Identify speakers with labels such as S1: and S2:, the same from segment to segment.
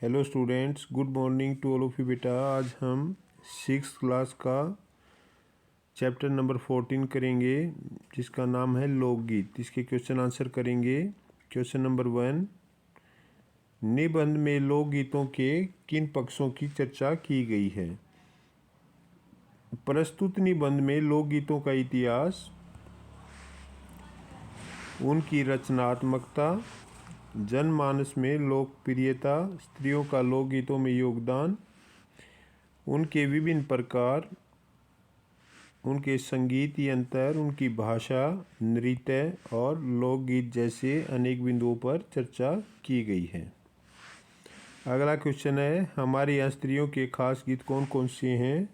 S1: Hello students, good morning to all of you. बेटा आज हम 6th क्लास का चैप्टर नंबर 14 करेंगे जिसका नाम है लोकगीत। इसके क्वेश्चन आंसर करेंगे। क्वेश्चन नंबर 1, निबंध में लोकगीतों के किन पक्षों की चर्चा की गई है। प्रस्तुत निबंध में लोकगीतों का इतिहास, उनकी रचनात्मकता, जनमानस में लोकप्रियता, स्त्रियों का लोकगीतों में योगदान, उनके विभिन्न प्रकार, उनके संगीत यंत्र, उनकी भाषा, नृत्य और लोकगीत जैसे अनेक बिंदुओं पर चर्चा की गई है। अगला क्वेश्चन है, हमारे यहाँ स्त्रियों के खास गीत कौन कौन से हैं।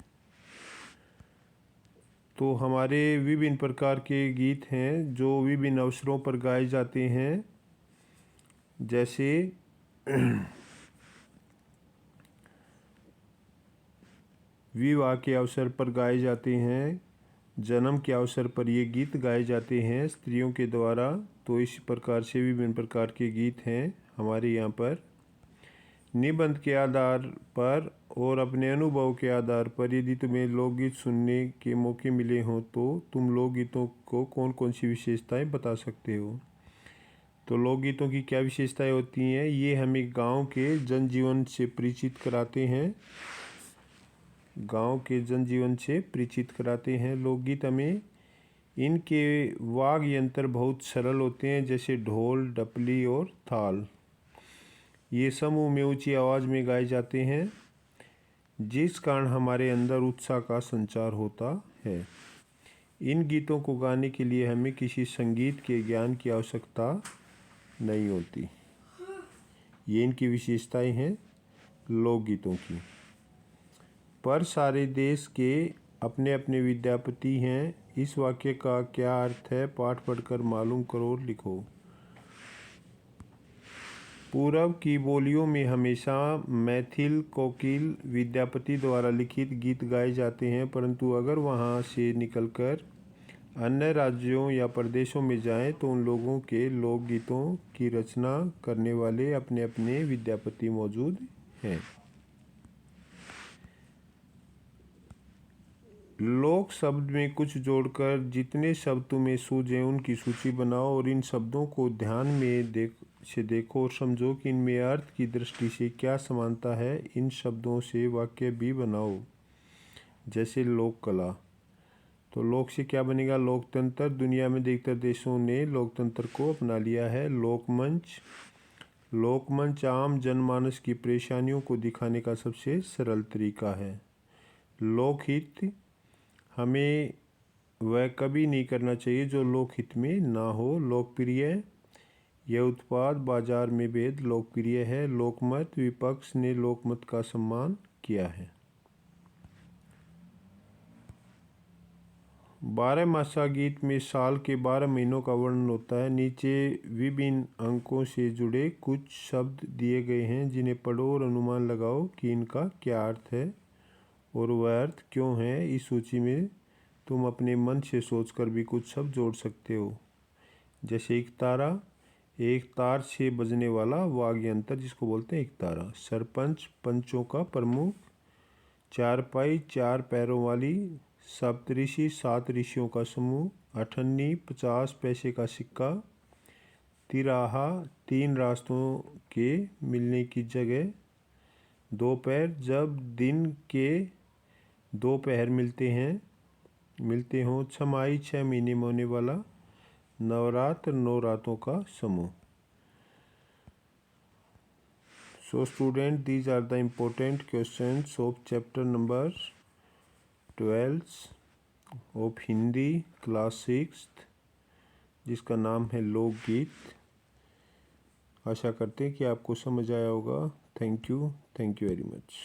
S1: तो हमारे विभिन्न प्रकार के गीत हैं जो विभिन्न अवसरों पर गाए जाते हैं, जैसे विवाह के अवसर पर गाए जाते हैं, जन्म के अवसर पर ये गीत गाए जाते हैं स्त्रियों के द्वारा। तो इस प्रकार से विभिन्न प्रकार के गीत हैं हमारे यहाँ पर। निबंध के आधार पर और अपने अनुभव के आधार पर यदि तुम्हें लोकगीत सुनने के मौके मिले हों तो तुम लोकगीतों को कौन कौन सी विशेषताएं बता सकते हो। तो लोकगीतों की क्या विशेषताएं होती हैं, ये हमें गांव के जनजीवन से परिचित कराते हैं। गांव के जनजीवन से परिचित कराते हैं लोकगीत हमें। इनके वाद्य यंत्र बहुत सरल होते हैं, जैसे ढोल, डपली और थाल। ये समूह में ऊंची आवाज़ में गाए जाते हैं, जिस कारण हमारे अंदर उत्साह का संचार होता है। इन गीतों को गाने के लिए हमें किसी संगीत के ज्ञान की आवश्यकता नहीं होती। ये इनकी विशेषताएं हैं लोकगीतों की। पर सारे देश के अपने अपने विद्यापति हैं। इस वाक्य का क्या अर्थ है, पाठ पढ़कर मालूम करो और लिखो। पूर्व की बोलियों में हमेशा मैथिल, कोकिल, विद्यापति द्वारा लिखित गीत गाए जाते हैं, परंतु अगर वहां से निकलकर अन्य राज्यों या प्रदेशों में जाएं तो उन लोगों के लोकगीतों की रचना करने वाले अपने अपने विद्यापति मौजूद हैं। लोक शब्द में कुछ जोड़कर जितने शब्द तुम्हें सूझें उनकी सूची बनाओ और इन शब्दों को ध्यान में देखो और समझो कि इनमें अर्थ की दृष्टि से क्या समानता है। इन शब्दों से वाक्य भी बनाओ, जैसे लोक कला। तो लोक से क्या बनेगा, लोकतंत्र। दुनिया में अधिकतर देशों ने लोकतंत्र को अपना लिया है। लोकमंच, लोकमंच आम जनमानस की परेशानियों को दिखाने का सबसे सरल तरीका है। लोकहित, हमें वह कभी नहीं करना चाहिए जो लोकहित में ना हो। लोकप्रिय, यह उत्पाद बाजार में बेहद लोकप्रिय है। लोकमत, विपक्ष ने लोकमत का सम्मान किया है। 12मासा गीत में साल के 12 महीनों का वर्णन होता है। नीचे विभिन्न अंकों से जुड़े कुछ शब्द दिए गए हैं, जिन्हें पढ़ो और अनुमान लगाओ कि इनका क्या अर्थ है और वह अर्थ क्यों है। इस सूची में तुम अपने मन से सोचकर भी कुछ शब्द जोड़ सकते हो, जैसे एक तारा, एक तार से बजने वाला वाद्य यंत्र जिसको बोलते हैं एक तारा। सरपंच, पंचों का प्रमुख। चारपाई, 4 पैरों वाली। सप्तऋषि, 7 ऋषियों का समूह। अठन्नी, 50 पैसे का सिक्का। तिराहा, 3 रास्तों के मिलने की जगह। दोपहर, जब दिन के 2 पहर मिलते हों। छमाही, 6 महीने में होने वाला। नवरात्र, 9 रातों का समूह। So student, these are the important questions of chapter number 12 of Hindi class 6th, जिसका नाम है लोकगीत। आशा करते हैं कि आपको समझ आया होगा। Thank you very much.